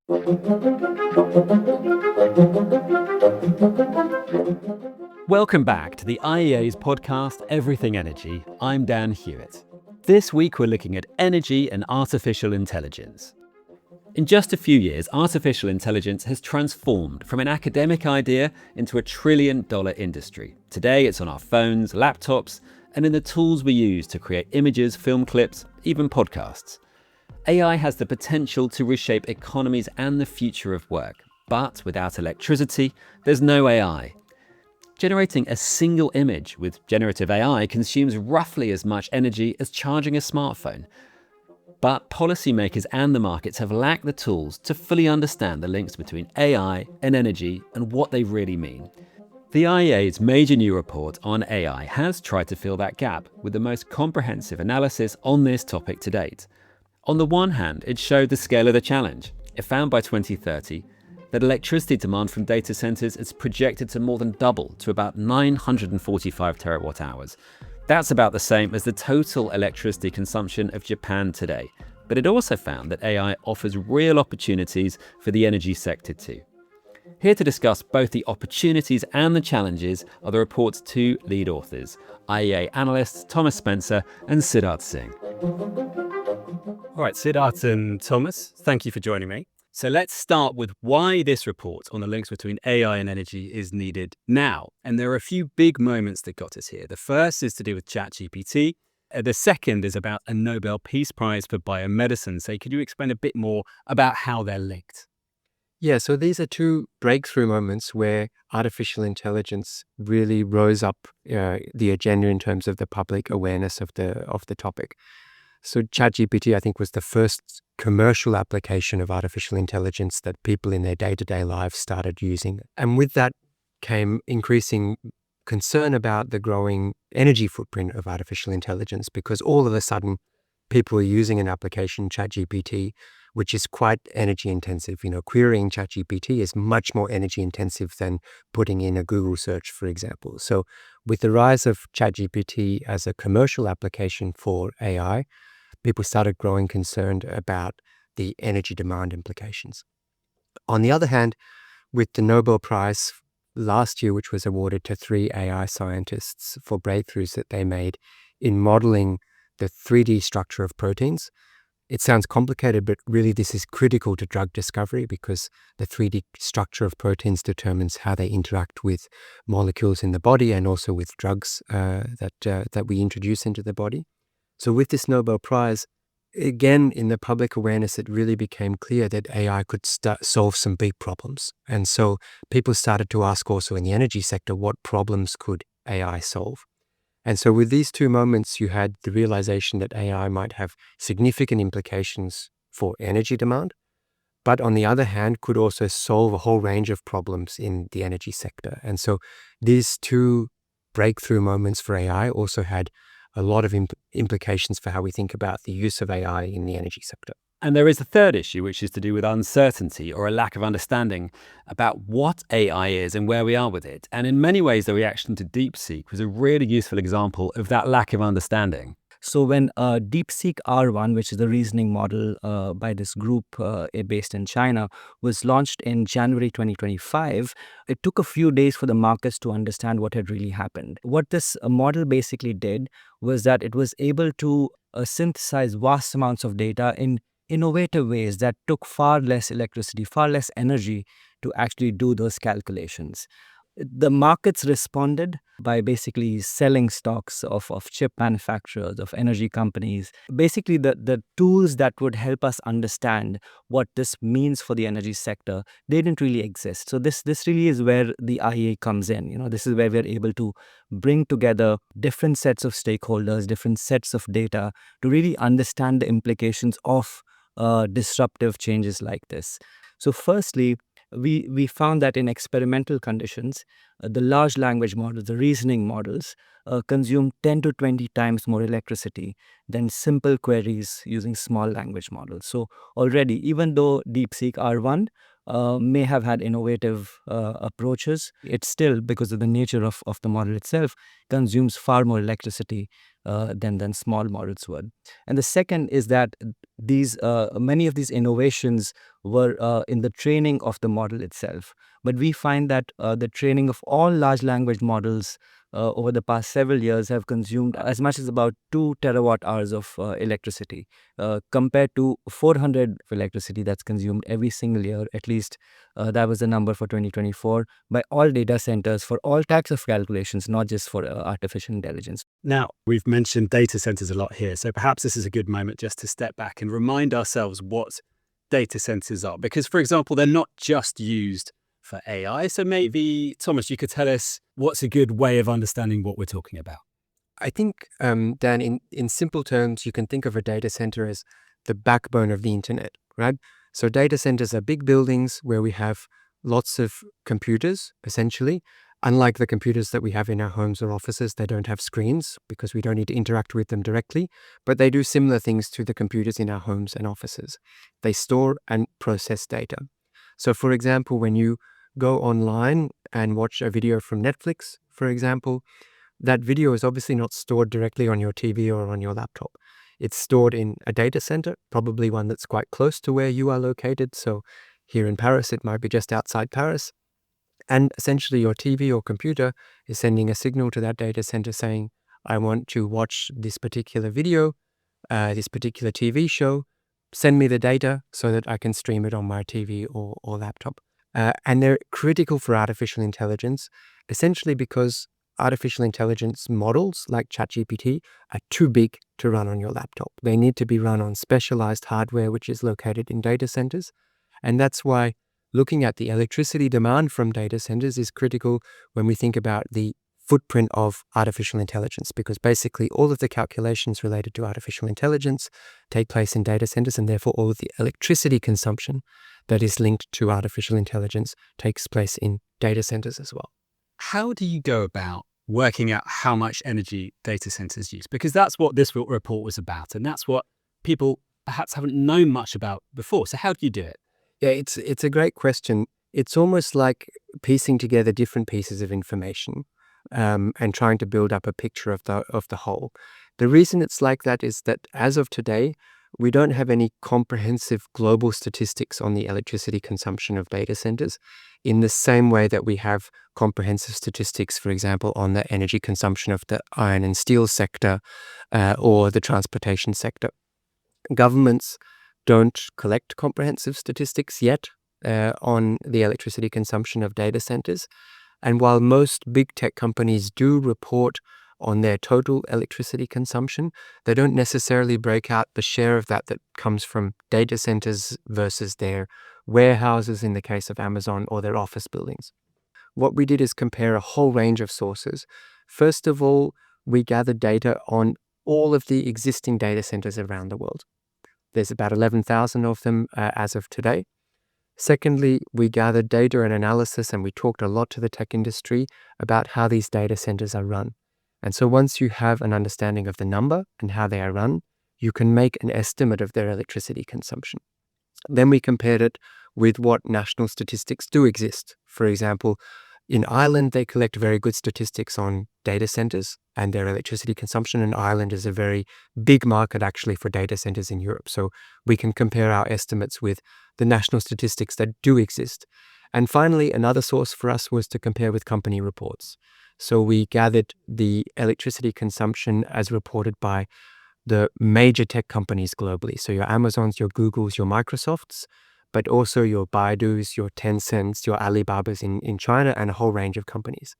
Welcome back to the IEA's podcast, Everything Energy. I'm Dan Hewitt. This week we're looking at energy and artificial intelligence. In just a few years, artificial intelligence has transformed from an academic idea into a trillion-dollar industry. Today it's on our phones, laptops, and in the tools we use to create images, film clips, even podcasts. AI has the potential to reshape economies and the future of work. But without electricity, there's no AI. Generating a single image with generative AI consumes roughly as much energy as charging a smartphone. But policymakers and the markets have lacked the tools to fully understand the links between AI and energy and what they really mean. The IEA's major new report on AI has tried to fill that gap with the most comprehensive analysis on this topic to date. On the one hand, it showed the scale of the challenge. It found by 2030 that electricity demand from data centers is projected to more than double to about 945 terawatt hours. That's about the same as the total electricity consumption of Japan today. But it also found that AI offers real opportunities for the energy sector too. Here to discuss both the opportunities and the challenges are the report's two lead authors, IEA analysts Thomas Spencer and Siddharth Singh. All right, Siddharth and Thomas, thank you for joining me. So let's start with why this report on the links between AI and energy is needed now. And there are a few big moments that got us here. The first is to do with ChatGPT. The second is about a Nobel Peace Prize for biomedicine. So could you explain a bit more about how they're linked? Yeah, so these are two breakthrough moments where artificial intelligence really rose up the agenda in terms of the public awareness of the topic. So ChatGPT, I think, was the first commercial application of artificial intelligence that people in their day-to-day lives started using. And with that came increasing concern about the growing energy footprint of artificial intelligence, because all of a sudden people were using an application, ChatGPT, which is quite energy intensive. Querying ChatGPT is much more energy intensive than putting in a Google search, for example. So with the rise of ChatGPT as a commercial application for AI, people started growing concerned about the energy demand implications. On the other hand, with the Nobel Prize last year, which was awarded to 3 AI scientists for breakthroughs that they made in modeling the 3D structure of proteins, it sounds complicated, but really this is critical to drug discovery because the 3D structure of proteins determines how they interact with molecules in the body and also with drugs that we introduce into the body. So with this Nobel Prize, again, in the public awareness, it really became clear that AI could solve some big problems. And so people started to ask also in the energy sector, what problems could AI solve? And so with these two moments, you had the realization that AI might have significant implications for energy demand, but on the other hand, could also solve a whole range of problems in the energy sector. And so these two breakthrough moments for AI also had a lot of implications for how we think about the use of AI in the energy sector. And there is a third issue, which is to do with uncertainty or a lack of understanding about what AI is and where we are with it. And in many ways, the reaction to DeepSeek was a really useful example of that lack of understanding. So when DeepSeek R1, which is the reasoning model by this group based in China, was launched in January 2025, it took a few days for the markets to understand what had really happened. What this model basically did was that it was able to synthesize vast amounts of data in innovative ways that took far less electricity, far less energy to actually do those calculations. The markets responded by basically selling stocks of chip manufacturers, of energy companies. Basically, the tools that would help us understand what this means for the energy sector, they didn't really exist. So this really is where the IEA comes in. This is where we're able to bring together different sets of stakeholders, different sets of data to really understand the implications of disruptive changes like this. So firstly, we found that in experimental conditions, the large language models, the reasoning models, consume 10 to 20 times more electricity than simple queries using small language models. So already, even though DeepSeek R1 may have had innovative approaches, it still, because of the nature of the model itself, consumes far more electricity than small models would. And the second is that these many of these innovations were in the training of the model itself. But we find that the training of all large language models over the past several years have consumed as much as about 2 terawatt hours of electricity, compared to 400 of electricity that's consumed every single year. At least that was the number for 2024 by all data centers for all types of calculations, not just for artificial intelligence. Now, we've mentioned data centers a lot here, so perhaps this is a good moment just to step back and remind ourselves what data centers are. Because, for example, they're not just used for AI. So maybe, Thomas, you could tell us what's a good way of understanding what we're talking about. I think, Dan, in simple terms, you can think of a data center as the backbone of the internet, right? So data centers are big buildings where we have lots of computers, essentially. Unlike the computers that we have in our homes or offices, they don't have screens because we don't need to interact with them directly, but they do similar things to the computers in our homes and offices. They store and process data. So for example, when you go online and watch a video from Netflix, for example, that video is obviously not stored directly on your TV or on your laptop. It's stored in a data center, probably one that's quite close to where you are located. So here in Paris, it might be just outside Paris. And essentially your TV or computer is sending a signal to that data center saying, I want to watch this particular video, this particular TV show. Send me the data so that I can stream it on my TV or laptop. And they're critical for artificial intelligence, essentially because artificial intelligence models like ChatGPT are too big to run on your laptop. They need to be run on specialized hardware, which is located in data centers. And that's why looking at the electricity demand from data centers is critical when we think about the footprint of artificial intelligence, because basically all of the calculations related to artificial intelligence take place in data centers, and therefore all of the electricity consumption that is linked to artificial intelligence takes place in data centers as well. How do you go about working out how much energy data centers use? Because that's what this report was about, and that's what people perhaps haven't known much about before. So how do you do it? Yeah, it's a great question. It's almost like piecing together different pieces of information and trying to build up a picture of the whole. The reason it's like that is that as of today, we don't have any comprehensive global statistics on the electricity consumption of data centers in the same way that we have comprehensive statistics, for example, on the energy consumption of the iron and steel sector or the transportation sector. Governments don't collect comprehensive statistics yet on the electricity consumption of data centers. And while most big tech companies do report on their total electricity consumption, they don't necessarily break out the share of that comes from data centers versus their warehouses in the case of Amazon or their office buildings. What we did is compare a whole range of sources. First of all, we gathered data on all of the existing data centers around the world. There's about 11,000 of them as of today. Secondly, we gathered data and analysis, and we talked a lot to the tech industry about how these data centers are run. And so once you have an understanding of the number and how they are run, you can make an estimate of their electricity consumption. Then we compared it with what national statistics do exist. For example, in Ireland, they collect very good statistics on data centers and their electricity consumption. And Ireland is a very big market actually for data centers in Europe. So we can compare our estimates with the national statistics that do exist. And finally, another source for us was to compare with company reports. So we gathered the electricity consumption as reported by the major tech companies globally. So your Amazons, your Googles, your Microsofts, but also your Baidus, your Tencents, your Alibabas in China, and a whole range of companies.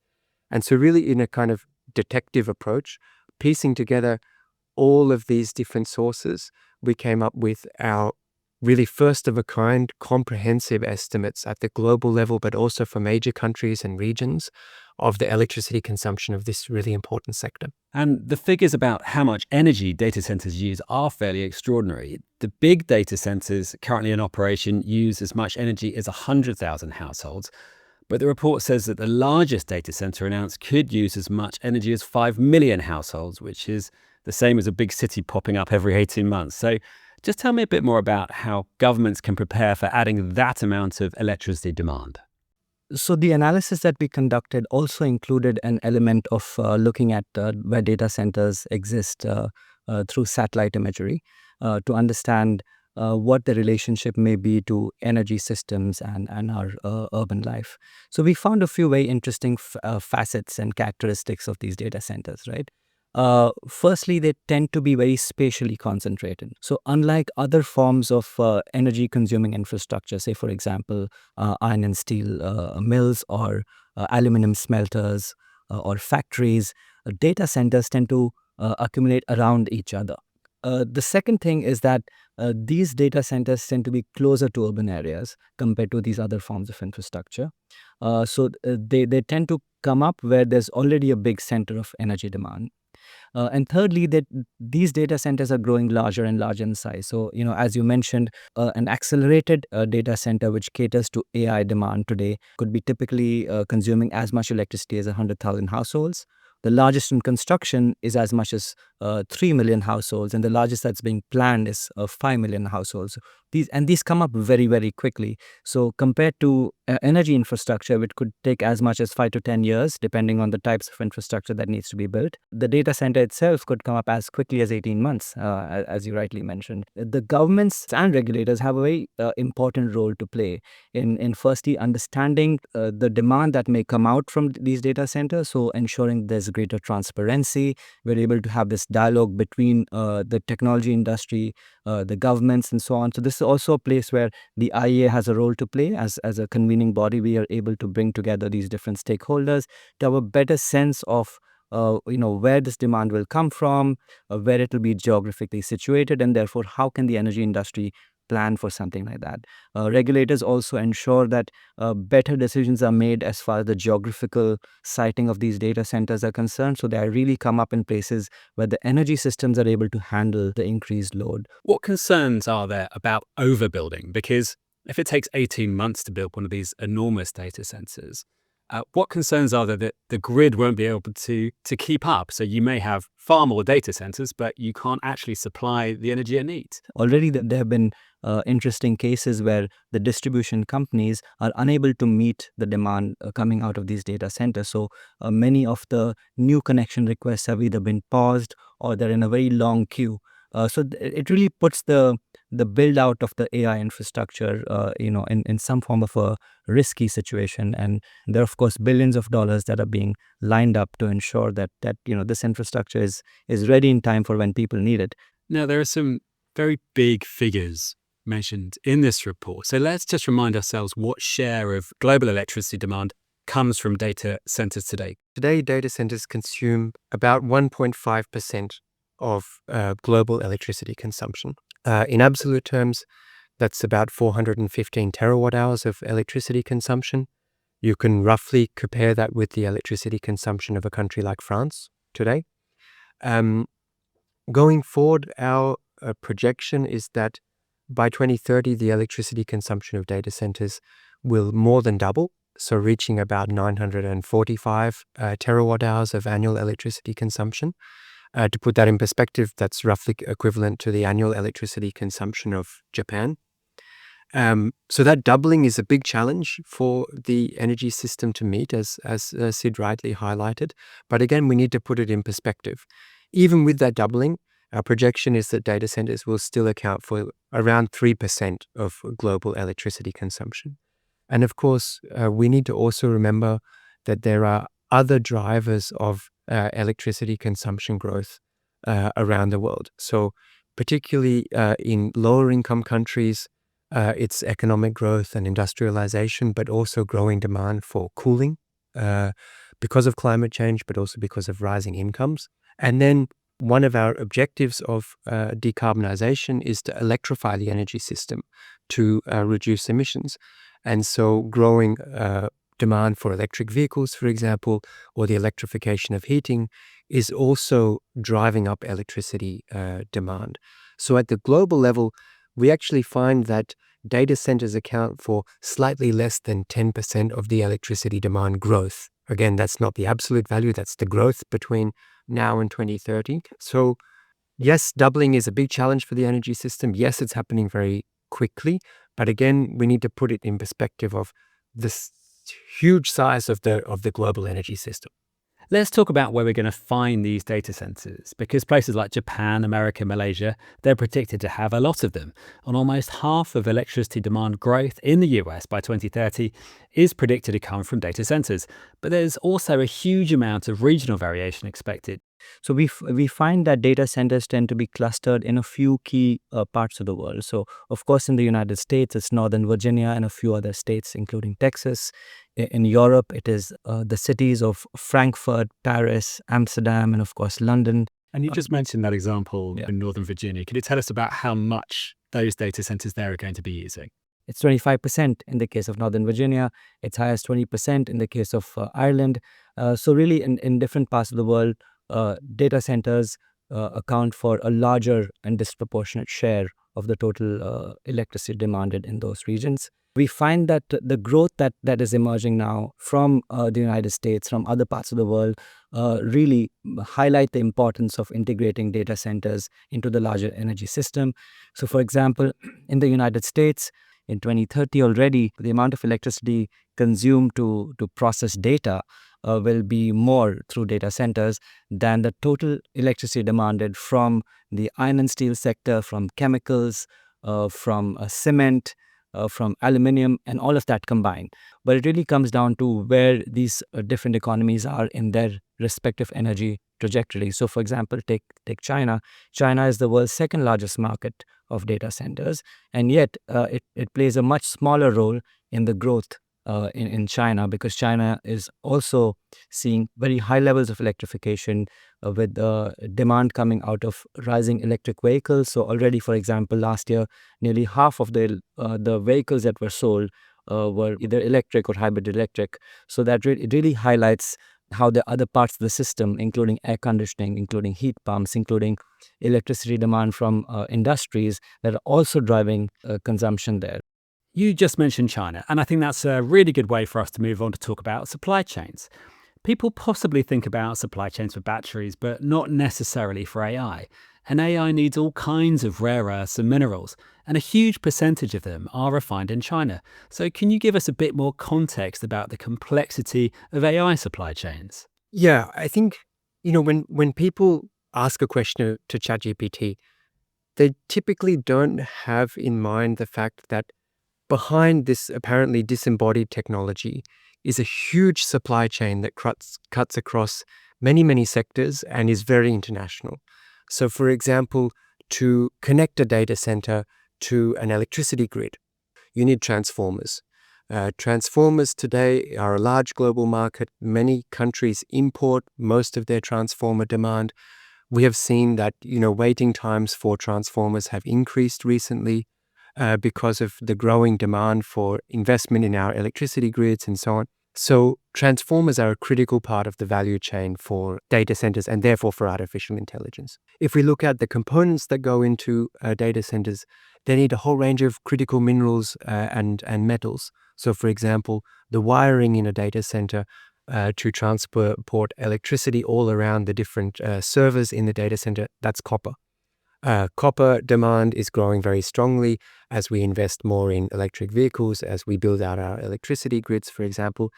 And so really in a kind of detective approach, piecing together all of these different sources, we came up with our really first of a kind comprehensive estimates at the global level, but also for major countries and regions of the electricity consumption of this really important sector. And the figures about how much energy data centers use are fairly extraordinary. The big data centers currently in operation use as much energy as 100,000 households. But the report says that the largest data center announced could use as much energy as 5 million households, which is the same as a big city popping up every 18 months. So just tell me a bit more about how governments can prepare for adding that amount of electricity demand. So the analysis that we conducted also included an element of looking at where data centers exist through satellite imagery to understand what the relationship may be to energy systems and our urban life. So we found a few very interesting facets and characteristics of these data centers, right? Firstly, they tend to be very spatially concentrated. So unlike other forms of energy consuming infrastructure, say for example, iron and steel mills or aluminum smelters or factories, data centers tend to accumulate around each other. The second thing is that these data centers tend to be closer to urban areas compared to these other forms of infrastructure. They tend to come up where there's already a big center of energy demand. And thirdly, that these data centers are growing larger and larger in size. So, as you mentioned, an accelerated data center which caters to AI demand today could be typically consuming as much electricity as 100,000 households. The largest in construction is as much as 3 million households, and the largest that's being planned is 5 million households. These come up very, very quickly. So compared to energy infrastructure, which could take as much as 5 to 10 years, depending on the types of infrastructure that needs to be built, the data center itself could come up as quickly as 18 months, as you rightly mentioned. The governments and regulators have a very important role to play in firstly understanding the demand that may come out from these data centers, so ensuring there's greater transparency. We're able to have this dialogue between the technology industry, the governments, and so on. So this is also a place where the IEA has a role to play. As a convening body, we are able to bring together these different stakeholders to have a better sense of where this demand will come from, where it will be geographically situated, and therefore how can the energy industry plan for something like that. Regulators also ensure that better decisions are made as far as the geographical siting of these data centers are concerned. So they really come up in places where the energy systems are able to handle the increased load. What concerns are there about overbuilding? Because if it takes 18 months to build one of these enormous data centers, what concerns are there that the grid won't be able to keep up? So you may have far more data centers, but you can't actually supply the energy it needs. Already there have been interesting cases where the distribution companies are unable to meet the demand coming out of these data centers. So many of the new connection requests have either been paused or they're in a very long queue. It really puts the build out of the AI infrastructure, in some form of a risky situation. And there are, of course, billions of dollars that are being lined up to ensure that this infrastructure is ready in time for when people need it. Now, there are some very big figures mentioned in this report. So let's just remind ourselves what share of global electricity demand comes from data centers today. Today, data centers consume about 1.5% of global electricity consumption. In absolute terms, that's about 415 terawatt hours of electricity consumption. You can roughly compare that with the electricity consumption of a country like France today. Going forward, our projection is that by 2030, the electricity consumption of data centers will more than double, so reaching about 945 terawatt hours of annual electricity consumption. To put that in perspective, that's roughly equivalent to the annual electricity consumption of Japan. So that doubling is a big challenge for the energy system to meet, as Sid rightly highlighted. But again, we need to put it in perspective. Even with that doubling, our projection is that data centers will still account for around 3% of global electricity consumption. And of course, we need to also remember that there are other drivers of electricity consumption growth around the world. So particularly in lower income countries, it's economic growth and industrialization, but also growing demand for cooling because of climate change, but also because of rising incomes. And then one of our objectives of decarbonization is to electrify the energy system to reduce emissions. And so growing demand for electric vehicles, for example, or the electrification of heating is also driving up electricity demand. So at the global level, we actually find that data centers account for slightly less than 10% of the electricity demand growth. Again, that's not the absolute value, that's the growth between now and 2030. So yes, doubling is a big challenge for the energy system. Yes, it's happening very quickly. But again, we need to put it in perspective of the huge size of the global energy system. Let's talk about where we're going to find these data centers, because places like Japan, America, Malaysia, they're predicted to have a lot of them. And almost half of electricity demand growth in the US by 2030 is predicted to come from data centers. But there's also a huge amount of regional variation expected. So we find that data centers tend to be clustered in a few key parts of the world. So of course, in the United States, it's Northern Virginia and a few other states, including Texas. In Europe, it is the cities of Frankfurt, Paris, Amsterdam, and of course, London. And you just mentioned that example Yeah. in Northern Virginia. Can you tell us about how much those data centers there are going to be using? It's 25% in the case of Northern Virginia. It's high as 20% in the case of Ireland. So really, in different parts of the world, data centers account for a larger and disproportionate share of the total electricity demanded in those regions. We find that the growth that is emerging now from the United States, from other parts of the world, really highlight the importance of integrating data centers into the larger energy system. So, for example, in the United States, in 2030 already, the amount of electricity consumed to process data will be more through data centers than the total electricity demanded from the iron and steel sector, from chemicals, from cement, from aluminium, and all of that combined. But it really comes down to where these different economies are in their respective energy trajectory. So, for example, take China. China is the world's second largest market of data centers, and yet it plays a much smaller role in the growth in China, because China is also seeing very high levels of electrification with demand coming out of rising electric vehicles. So already, for example, last year, nearly half of the vehicles that were sold were either electric or hybrid electric. So that it really highlights how the other parts of the system, including air conditioning, including heat pumps, including electricity demand from industries, that are also driving consumption there. You just mentioned China, and I think that's a really good way for us to move on to talk about supply chains. People possibly think about supply chains for batteries, but not necessarily for AI. And AI needs all kinds of rare earths and minerals, and a huge percentage of them are refined in China. So can you give us a bit more context about the complexity of AI supply chains? Yeah, I think, when people ask a question to ChatGPT, they typically don't have in mind the fact that behind this apparently disembodied technology is a huge supply chain that cuts across many, many sectors and is very international. So, for example, to connect a data center to an electricity grid, you need transformers. Transformers today are a large global market. Many countries import most of their transformer demand. We have seen that, waiting times for transformers have increased recently because of the growing demand for investment in our electricity grids and so on. So transformers are a critical part of the value chain for data centers and therefore for artificial intelligence. If we look at the components that go into data centers, they need a whole range of critical minerals and metals. So, for example, the wiring in a data center to transport electricity all around the different servers in the data center, that's copper. Copper demand is growing very strongly as we invest more in electric vehicles, as we build out our electricity grids, for example.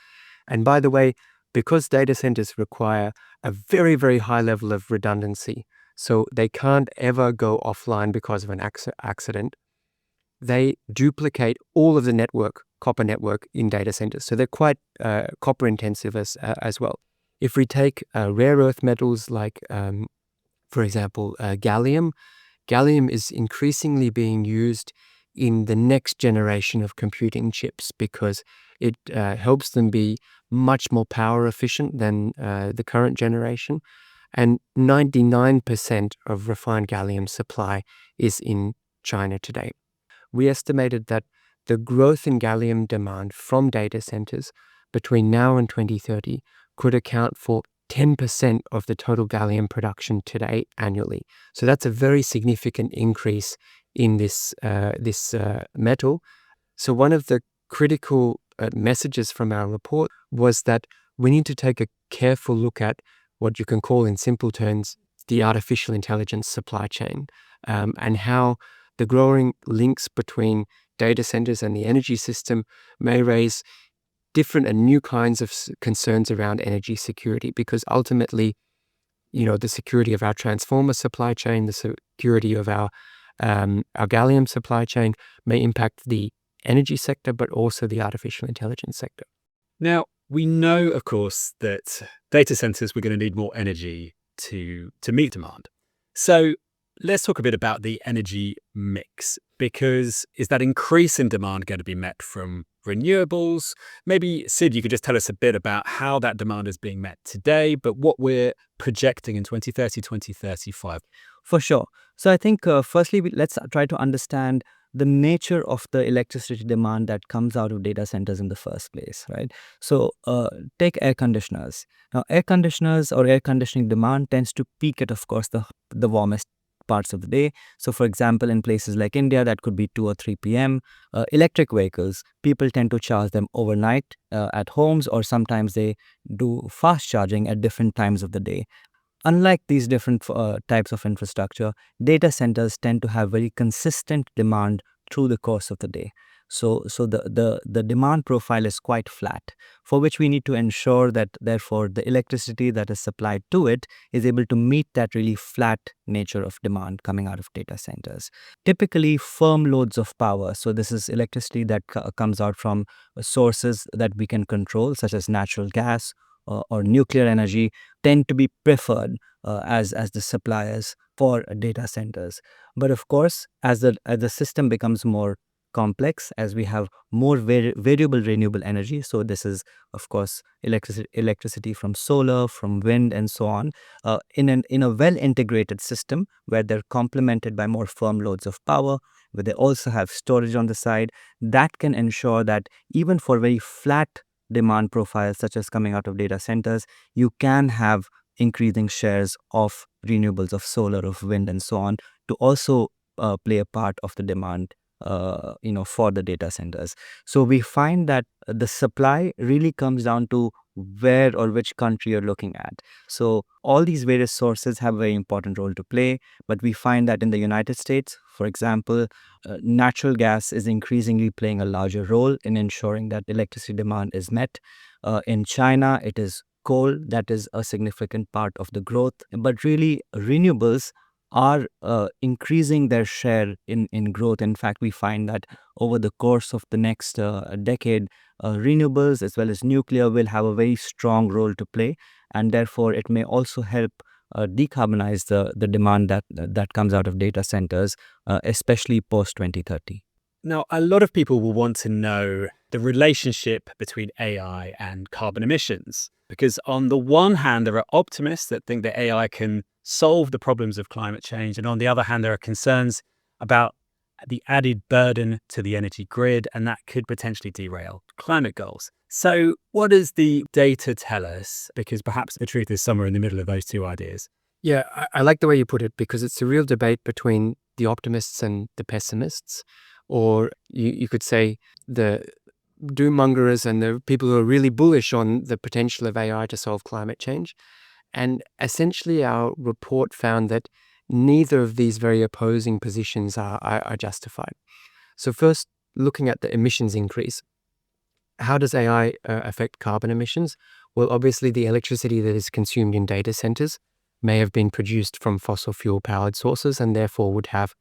And by the way, because data centers require a very, very high level of redundancy, so they can't ever go offline because of an accident, they duplicate all of the copper network in data centers. So they're quite copper intensive as well. If we take rare earth metals like, for example, gallium is increasingly being used in the next generation of computing chips because it helps them be much more power efficient than the current generation. And 99% of refined gallium supply is in China today. We estimated that the growth in gallium demand from data centers between now and 2030 could account for 10% of the total gallium production today annually. So that's a very significant increase in this metal. So one of the critical messages from our report was that we need to take a careful look at what you can call in simple terms the artificial intelligence supply chain and how the growing links between data centers and the energy system may raise different and new kinds of concerns around energy security, because ultimately, the security of our transformer supply chain, the security of our gallium supply chain may impact the energy sector, but also the artificial intelligence sector. Now, we know, of course, that data centers, we're going to need more energy to meet demand. So let's talk a bit about the energy mix, because is that increase in demand going to be met from renewables? Maybe, Sid, you could just tell us a bit about how that demand is being met today, but what we're projecting in 2030, 2035. For sure. So I think firstly, let's try to understand the nature of the electricity demand that comes out of data centers in the first place, right? So take air conditioners. Now, air conditioners or air conditioning demand tends to peak at, of course, the warmest parts of the day. So, for example, in places like India, that could be 2 or 3 p.m. Electric vehicles, people tend to charge them overnight at homes, or sometimes they do fast charging at different times of the day. Unlike these different types of infrastructure, data centers tend to have very consistent demand through the course of the day. So the demand profile is quite flat, for which we need to ensure that, therefore, the electricity that is supplied to it is able to meet that really flat nature of demand coming out of data centers. Typically, firm loads of power, so this is electricity that comes out from sources that we can control, such as natural gas or nuclear energy, tend to be preferred as the suppliers for data centers. But of course, as the system becomes more complex, as we have more variable renewable energy, so this is, of course, electricity from solar, from wind, and so on, in a well integrated system where they're complemented by more firm loads of power, where they also have storage on the side, that can ensure that even for very flat demand profiles, such as coming out of data centers, you can have increasing shares of renewables, of solar, of wind, and so on, to also play a part of the demand for the data centers. So we find that the supply really comes down to where or which country you're looking at. So all these various sources have a very important role to play, but we find that in the United States, for example, natural gas is increasingly playing a larger role in ensuring that electricity demand is met. In China, it is coal that is a significant part of the growth, but really renewables are increasing their share in growth. In fact, we find that over the course of the next decade, renewables as well as nuclear will have a very strong role to play, and therefore it may also help decarbonize the demand that comes out of data centers, especially post 2030. Now, a lot of people will want to know the relationship between AI and carbon emissions, because on the one hand, there are optimists that think that AI can solve the problems of climate change, and on the other hand, there are concerns about the added burden to the energy grid, and that could potentially derail climate goals. So what does the data tell us? Because perhaps the truth is somewhere in the middle of those two ideas. Yeah, I like the way you put it, because it's a real debate between the optimists and the pessimists, or you could say the doom-mongers and the people who are really bullish on the potential of AI to solve climate change. And essentially, our report found that neither of these very opposing positions are justified. So first, looking at the emissions increase, how does AI affect carbon emissions? Well, obviously, the electricity that is consumed in data centers may have been produced from fossil fuel-powered sources and therefore would have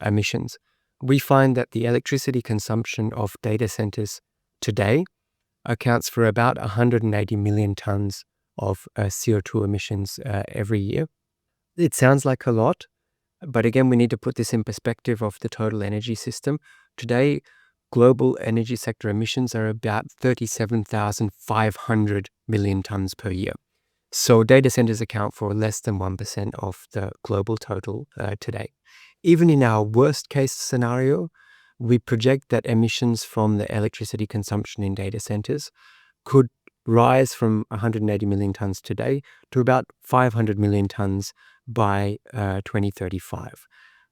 emissions. We find that the electricity consumption of data centers today accounts for about 180 million tons of CO2 emissions every year. It sounds like a lot, but again, we need to put this in perspective of the total energy system. Today, global energy sector emissions are about 37,500 million tons per year. So data centers account for less than 1% of the global total today. Even in our worst case scenario, we project that emissions from the electricity consumption in data centers could rise from 180 million tons today to about 500 million tons by 2035.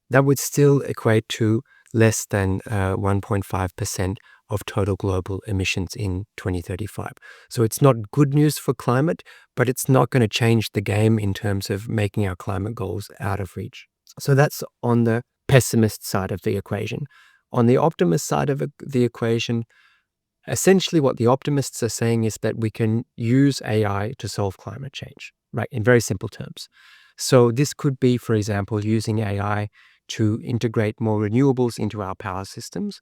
That would still equate to less than 1.5% of total global emissions in 2035. So it's not good news for climate, but it's not going to change the game in terms of making our climate goals out of reach. So that's on the pessimist side of the equation. On the optimist side of the equation, Essentially, what the optimists are saying is that we can use AI to solve climate change, right? In very simple terms. So this could be, for example, using AI to integrate more renewables into our power systems,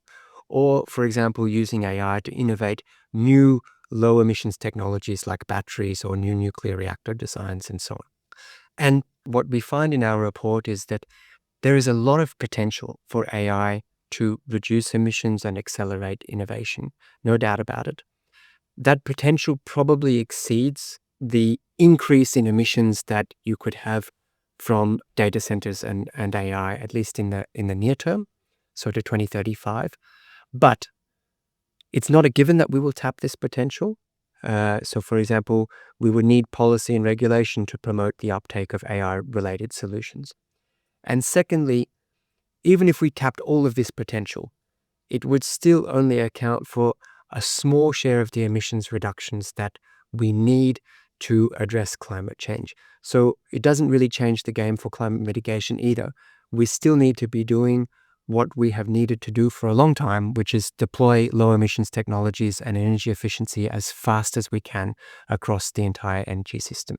or, for example, using AI to innovate new low emissions technologies like batteries or new nuclear reactor designs and so on. And what we find in our report is that there is a lot of potential for AI to reduce emissions and accelerate innovation, no doubt about it. That potential probably exceeds the increase in emissions that you could have from data centers and AI, at least in the near term, so to 2035. But it's not a given that we will tap this potential. So, for example, we would need policy and regulation to promote the uptake of AI-related solutions. And secondly, even if we tapped all of this potential, it would still only account for a small share of the emissions reductions that we need to address climate change. So it doesn't really change the game for climate mitigation either. We still need to be doing what we have needed to do for a long time, which is deploy low emissions technologies and energy efficiency as fast as we can across the entire energy system.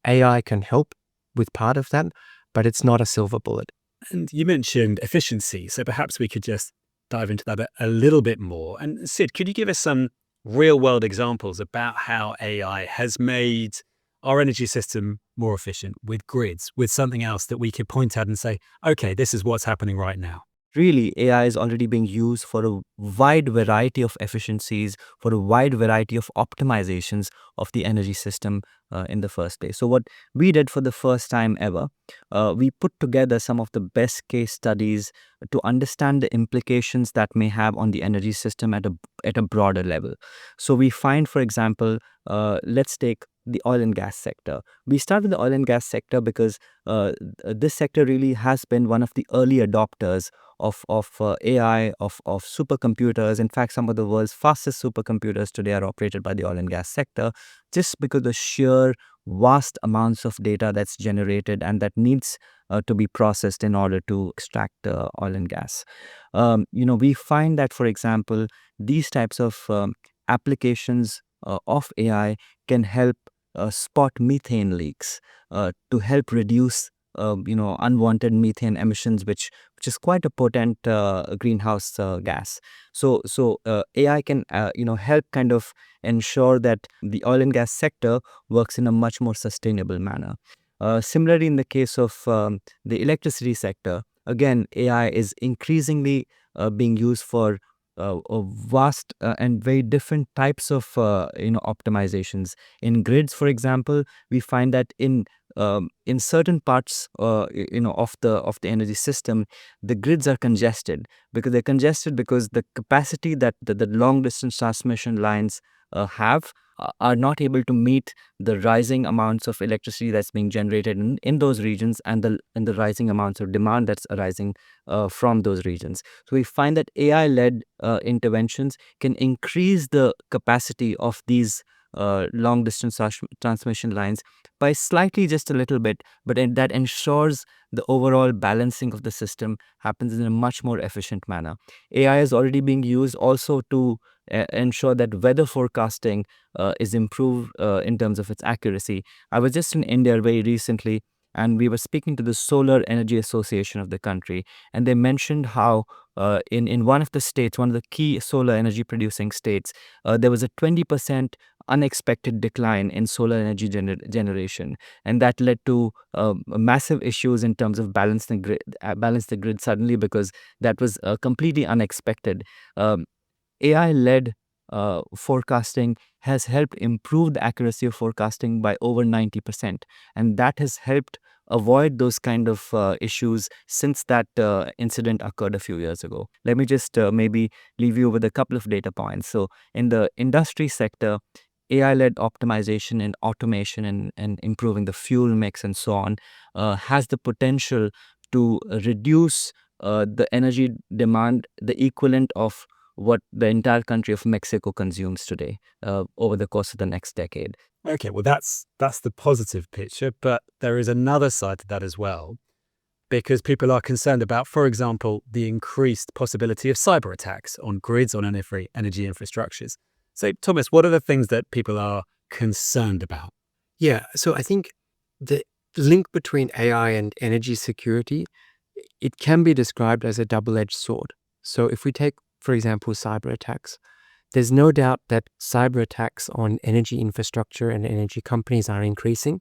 AI can help with part of that, but it's not a silver bullet. And you mentioned efficiency, so perhaps we could just dive into that a little bit more. And Sid, could you give us some real-world examples about how AI has made our energy system more efficient with grids, with something else that we could point at and say, okay, this is what's happening right now? Really, AI is already being used for a wide variety of efficiencies, for a wide variety of optimizations of the energy system in the first place. So what we did for the first time ever, we put together some of the best case studies to understand the implications that may have on the energy system at a broader level. So we find, for example, let's take the oil and gas sector. We start with the oil and gas sector because this sector really has been one of the early adopters of AI, of supercomputers. In fact, some of the world's fastest supercomputers today are operated by the oil and gas sector, just because the sheer vast amounts of data that's generated and that needs to be processed in order to extract oil and gas. We find that, for example, these types of applications of AI can help spot methane leaks, to help reduce unwanted methane emissions, which is quite a potent greenhouse gas. So AI can help kind of ensure that the oil and gas sector works in a much more sustainable manner. Similarly, in the case of the electricity sector, again, AI is increasingly being used for a vast and very different types of optimizations. In grids, for example, we find that in certain parts of the energy system, the grids are congested. Because they're congested because the capacity that the long distance transmission lines have are not able to meet the rising amounts of electricity that's being generated in those regions, and the rising amounts of demand that's arising from those regions. So we find that AI-led interventions can increase the capacity of these long distance transmission lines by slightly, just a little bit, but that ensures the overall balancing of the system happens in a much more efficient manner. AI is already being used also to ensure that weather forecasting is improved in terms of its accuracy. I was just in India very recently, and we were speaking to the Solar Energy Association of the country, and they mentioned how in one of the states, one of the key solar energy producing states, there was a 20% unexpected decline in solar energy generation, and that led to massive issues in terms of balance the grid suddenly, because that was completely unexpected. AI-led forecasting has helped improve the accuracy of forecasting by over 90%, and that has helped avoid those kind of issues since that incident occurred a few years ago. Let me just maybe leave you with a couple of data points. So in the industry sector, AI-led optimization and automation and improving the fuel mix and so on has the potential to reduce the energy demand, the equivalent of what the entire country of Mexico consumes today over the course of the next decade. Okay, well, that's the positive picture, but there is another side to that as well. because people are concerned about, for example, the increased possibility of cyber attacks on grids, on energy infrastructures. So, Thomas, what are the things that people are concerned about? Yeah, so I think the link between AI and energy security, it can be described as a double-edged sword. So if we take, for example, cyber attacks, there's no doubt that cyber attacks on energy infrastructure and energy companies are increasing.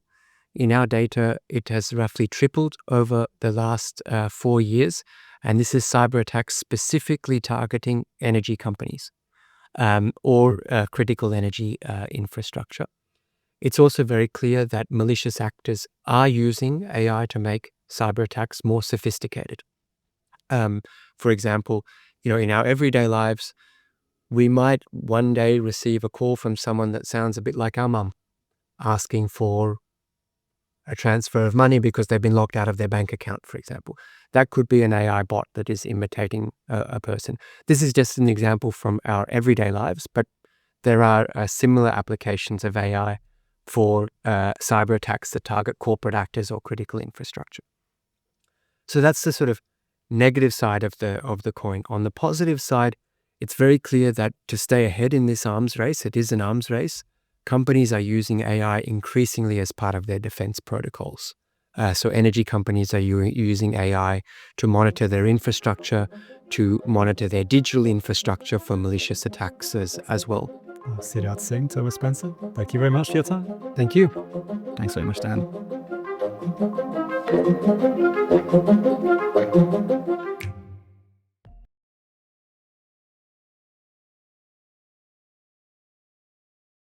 In our data, it has roughly tripled over the last 4 years, and this is cyber attacks specifically targeting energy companies or critical energy infrastructure. It's also very clear that malicious actors are using AI to make cyber attacks more sophisticated. For example, in our everyday lives, we might one day receive a call from someone that sounds a bit like our mum, asking for a transfer of money because they've been locked out of their bank account, for example. That could be an AI bot that is imitating a person. This is just an example from our everyday lives, but there are similar applications of AI for cyber attacks that target corporate actors or critical infrastructure. So that's the sort of negative side of the coin. On the positive side, it's very clear that to stay ahead in this arms race, it is an arms race, companies are using AI increasingly as part of their defense protocols. So energy companies are using AI to monitor their infrastructure, to monitor their digital infrastructure for malicious attacks as well. Siddharth Singh, Thomas Spencer, thank you very much for your time. Thank you. Thanks very much, Dan.